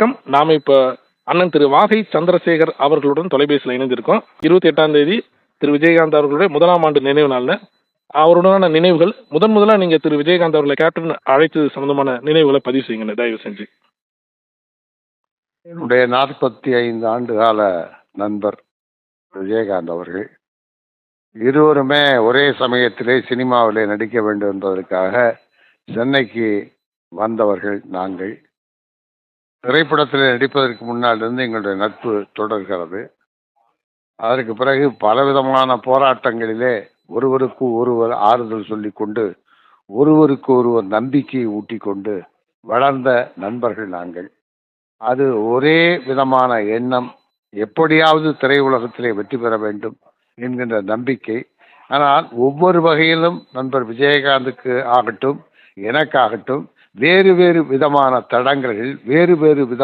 வணக்கம். நாம இப்ப அண்ணன் திரு வாகை சந்திரசேகர் அவர்களுடன் தொலைபேசியில் இணைந்திருக்கோம். 28ஆம் தேதி திரு விஜயகாந்த் அவர்களுடைய 1ஆம் ஆண்டு நினைவு நாள்ல அவருடனான நினைவுகள் முதலா நீங்க திரு விஜயகாந்த் அவர்களை கேப்டன் அழைத்தது சம்பந்தமான நினைவுகளை பதிவு செய்யுங்க தயவு செஞ்சு. என்னுடைய 45 ஆண்டு கால நண்பர் விஜயகாந்த் அவர்கள் இருவருமே ஒரே சமயத்திலே சினிமாவிலே நடிக்க வேண்டும் என்பதற்காக சென்னைக்கு வந்தவர்கள் நாங்கள். திரைப்படத்தில் நடிப்பதற்கு முன்னால் இருந்து எங்களுடைய நட்பு தொடர்கிறது. அதற்கு பிறகு பலவிதமான போராட்டங்களிலே ஒருவருக்கு ஒருவர் ஆறுதல் சொல்லிக்கொண்டு ஒருவருக்கு ஒருவர் நம்பிக்கையை ஊட்டி கொண்டு வளர்ந்த நண்பர்கள் நாங்கள். அது ஒரே விதமான எண்ணம், எப்படியாவது திரையுலகத்திலே வெற்றி பெற வேண்டும் என்கின்ற நம்பிக்கை. ஆனால் ஒவ்வொரு வகையிலும் நண்பர் விஜயகாந்துக்கு ஆகட்டும் எனக்காகட்டும் வேறு வேறு விதமான தடங்கல்கள், வேறு வேறு விதமான